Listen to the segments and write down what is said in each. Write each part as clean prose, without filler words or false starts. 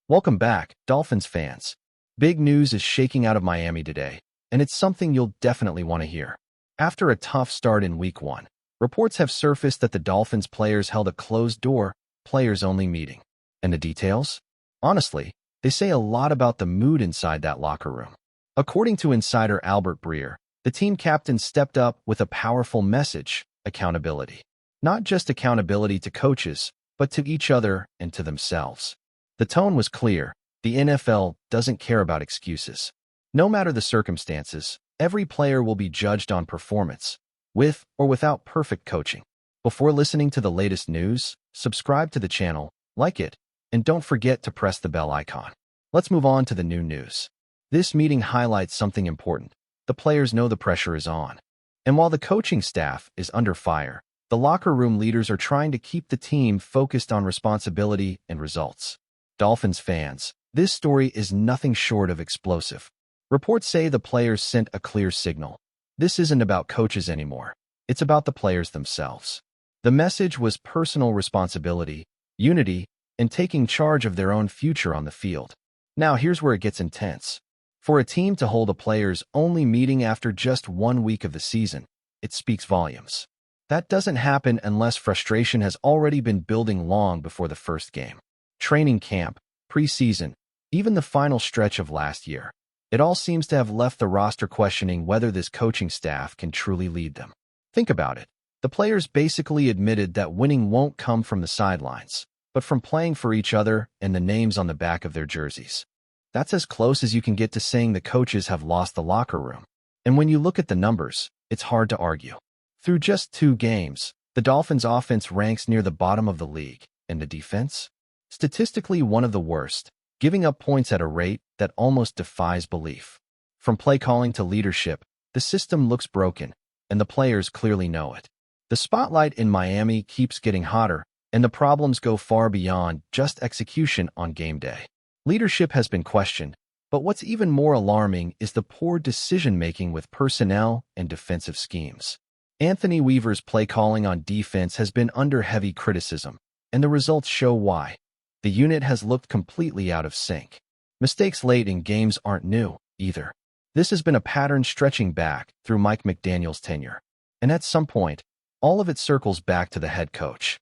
Welcome back, Dolphins fans. Big news is shaking out of Miami today, and it's something you'll definitely want to hear. After a tough start in Week 1, reports have surfaced that the Dolphins players held a closed-door, players-only meeting. And the details? Honestly, they say a lot about the mood inside that locker room. According to insider Albert Breer, the team captain stepped up with a powerful message: accountability. Not just accountability to coaches, but to each other and to themselves. The tone was clear. The NFL doesn't care about excuses. No matter the circumstances, every player will be judged on performance, with or without perfect coaching. Before listening to the latest news, subscribe to the channel, like it, and don't forget to press the bell icon. Let's move on to the new news. This meeting highlights something important. The players know the pressure is on. And while the coaching staff is under fire, the locker room leaders are trying to keep the team focused on responsibility and results. Dolphins fans, this story is nothing short of explosive. Reports say the players sent a clear signal. This isn't about coaches anymore. It's about the players themselves. The message was personal responsibility, unity, and taking charge of their own future on the field. Now here's where it gets intense. For a team to hold a players-only meeting after just 1 week of the season, it speaks volumes. That doesn't happen unless frustration has already been building long before the first game. Training camp, preseason, even the final stretch of last year. It all seems to have left the roster questioning whether this coaching staff can truly lead them. Think about it. The players basically admitted that winning won't come from the sidelines, but from playing for each other and the names on the back of their jerseys. That's as close as you can get to saying the coaches have lost the locker room. And when you look at the numbers, it's hard to argue. Through just 2 games, the Dolphins' offense ranks near the bottom of the league, and the defense? Statistically one of the worst, giving up points at a rate that almost defies belief. From play calling to leadership, the system looks broken, and the players clearly know it. The spotlight in Miami keeps getting hotter, and the problems go far beyond just execution on game day. Leadership has been questioned, but what's even more alarming is the poor decision-making with personnel and defensive schemes. Anthony Weaver's play calling on defense has been under heavy criticism, and the results show why. The unit has looked completely out of sync. Mistakes late in games aren't new, either. This has been a pattern stretching back through Mike McDaniel's tenure. And at some point, all of it circles back to the head coach.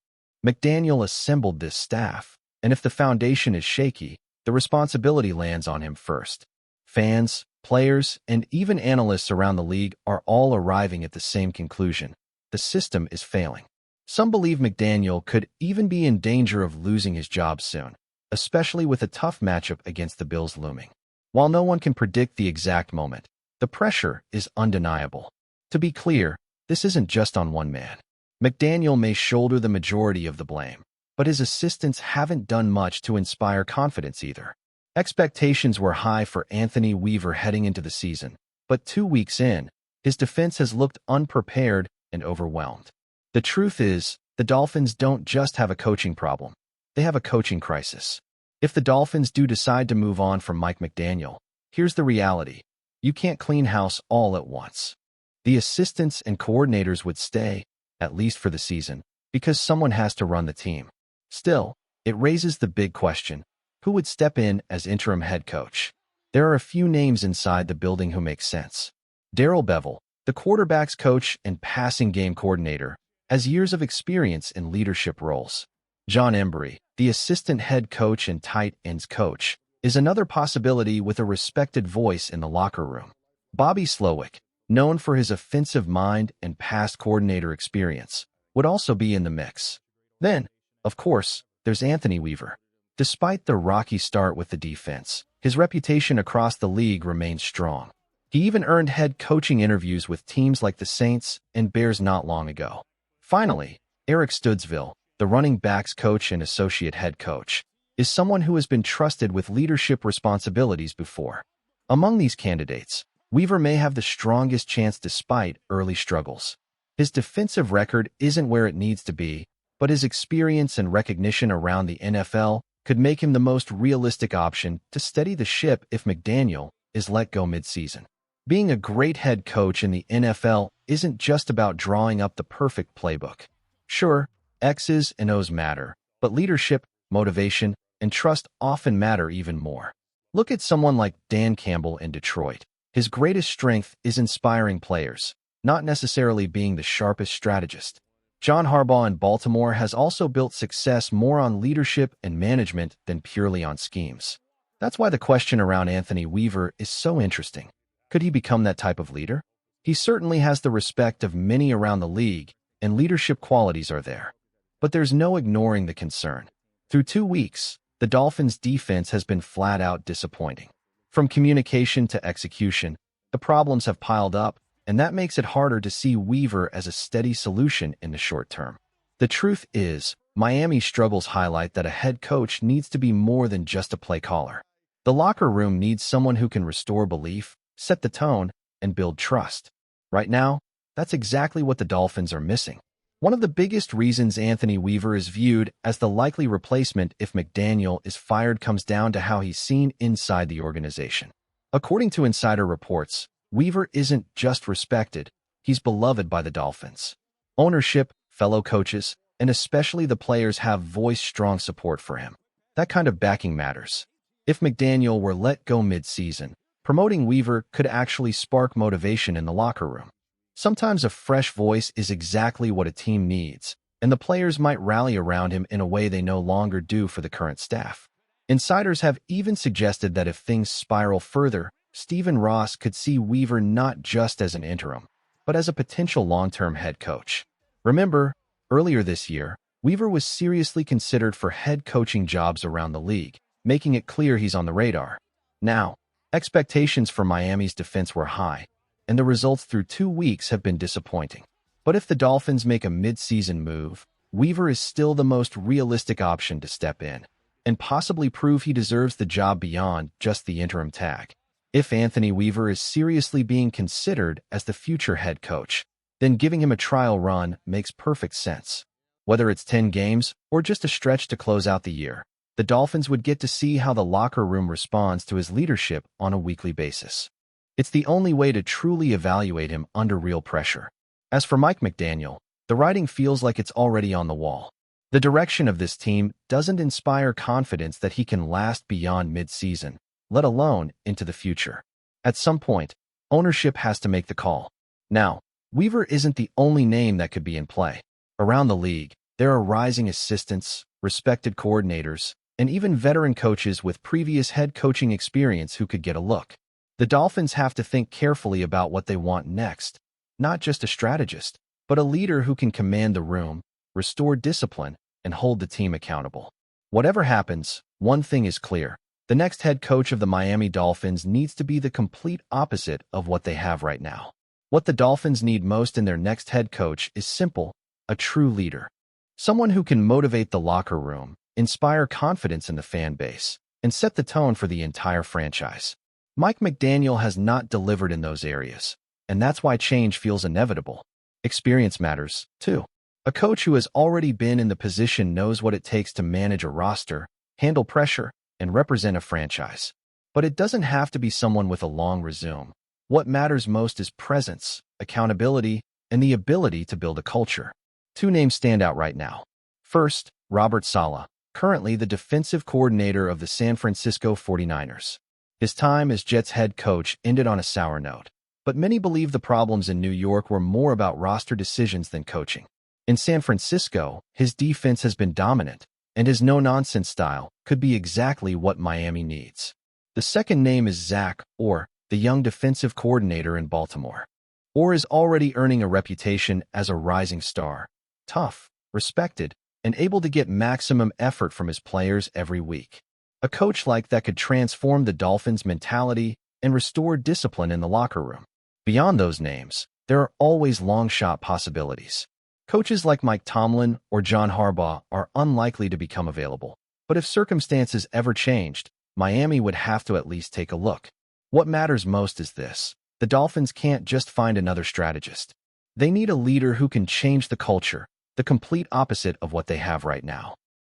McDaniel assembled this staff, and if the foundation is shaky, the responsibility lands on him first. Fans, players, and even analysts around the league are all arriving at the same conclusion. The system is failing. Some believe McDaniel could even be in danger of losing his job soon, especially with a tough matchup against the Bills looming. While no one can predict the exact moment, the pressure is undeniable. To be clear, this isn't just on one man. McDaniel may shoulder the majority of the blame, but his assistants haven't done much to inspire confidence either. Expectations were high for Anthony Weaver heading into the season, but 2 weeks in, his defense has looked unprepared and overwhelmed. The truth is, the Dolphins don't just have a coaching problem. They have a coaching crisis. If the Dolphins do decide to move on from Mike McDaniel, here's the reality. You can't clean house all at once. The assistants and coordinators would stay, at least for the season, because someone has to run the team. Still, it raises the big question: who would step in as interim head coach? There are a few names inside the building who make sense. Darrell Bevell, the quarterback's coach and passing game coordinator, has years of experience in leadership roles. John Embry, the assistant head coach and tight ends coach, is another possibility with a respected voice in the locker room. Bobby Slowick, known for his offensive mind and past coordinator experience, would also be in the mix. Then, of course, there's Anthony Weaver. Despite the rocky start with the defense, his reputation across the league remains strong. He even earned head coaching interviews with teams like the Saints and Bears not long ago. Finally, Eric Studesville, the running backs coach and associate head coach, is someone who has been trusted with leadership responsibilities before. Among these candidates, Weaver may have the strongest chance despite early struggles. His defensive record isn't where it needs to be, but his experience and recognition around the NFL could make him the most realistic option to steady the ship if McDaniel is let go mid-season. Being a great head coach in the NFL isn't just about drawing up the perfect playbook. Sure, X's and O's matter, but leadership, motivation, and trust often matter even more. Look at someone like Dan Campbell in Detroit. His greatest strength is inspiring players, not necessarily being the sharpest strategist. John Harbaugh in Baltimore has also built success more on leadership and management than purely on schemes. That's why the question around Anthony Weaver is so interesting. Could he become that type of leader? He certainly has the respect of many around the league, and leadership qualities are there. But there's no ignoring the concern. Through 2 weeks, the Dolphins' defense has been flat-out disappointing. From communication to execution, the problems have piled up, and that makes it harder to see Weaver as a steady solution in the short term. The truth is, Miami's struggles highlight that a head coach needs to be more than just a play caller. The locker room needs someone who can restore belief, set the tone, and build trust. Right now, that's exactly what the Dolphins are missing. One of the biggest reasons Anthony Weaver is viewed as the likely replacement if McDaniel is fired comes down to how he's seen inside the organization. According to insider reports, Weaver isn't just respected, he's beloved by the Dolphins. Ownership, fellow coaches, and especially the players have voiced strong support for him. That kind of backing matters. If McDaniel were let go mid-season, promoting Weaver could actually spark motivation in the locker room. Sometimes a fresh voice is exactly what a team needs, and the players might rally around him in a way they no longer do for the current staff. Insiders have even suggested that if things spiral further, Stephen Ross could see Weaver not just as an interim, but as a potential long-term head coach. Remember, earlier this year, Weaver was seriously considered for head coaching jobs around the league, making it clear he's on the radar. Now, expectations for Miami's defense were high, and the results through 2 weeks have been disappointing. But if the Dolphins make a mid-season move, Weaver is still the most realistic option to step in, and possibly prove he deserves the job beyond just the interim tag. If Anthony Weaver is seriously being considered as the future head coach, then giving him a trial run makes perfect sense. Whether it's 10 games or just a stretch to close out the year, the Dolphins would get to see how the locker room responds to his leadership on a weekly basis. It's the only way to truly evaluate him under real pressure. As for Mike McDaniel, the writing feels like it's already on the wall. The direction of this team doesn't inspire confidence that he can last beyond mid-season, let alone into the future. At some point, ownership has to make the call. Now, Weaver isn't the only name that could be in play. Around the league, there are rising assistants, respected coordinators, and even veteran coaches with previous head coaching experience who could get a look. The Dolphins have to think carefully about what they want next, not just a strategist, but a leader who can command the room, restore discipline, and hold the team accountable. Whatever happens, one thing is clear. The next head coach of the Miami Dolphins needs to be the complete opposite of what they have right now. What the Dolphins need most in their next head coach is simple: a true leader. Someone who can motivate the locker room, inspire confidence in the fan base, and set the tone for the entire franchise. Mike McDaniel has not delivered in those areas, and that's why change feels inevitable. Experience matters, too. A coach who has already been in the position knows what it takes to manage a roster, handle pressure, and represent a franchise. But it doesn't have to be someone with a long resume. What matters most is presence, accountability, and the ability to build a culture. 2 names stand out right now. First, Robert Saleh, currently the defensive coordinator of the San Francisco 49ers. His time as Jets head coach ended on a sour note, but many believe the problems in New York were more about roster decisions than coaching. In San Francisco, his defense has been dominant, and his no-nonsense style could be exactly what Miami needs. The second name is Zach Orr, the young defensive coordinator in Baltimore. Orr is already earning a reputation as a rising star, tough, respected, and able to get maximum effort from his players every week. A coach like that could transform the Dolphins' mentality and restore discipline in the locker room. Beyond those names, there are always long-shot possibilities. Coaches like Mike Tomlin or John Harbaugh are unlikely to become available, but if circumstances ever changed, Miami would have to at least take a look. What matters most is this: the Dolphins can't just find another strategist. They need a leader who can change the culture, the complete opposite of what they have right now.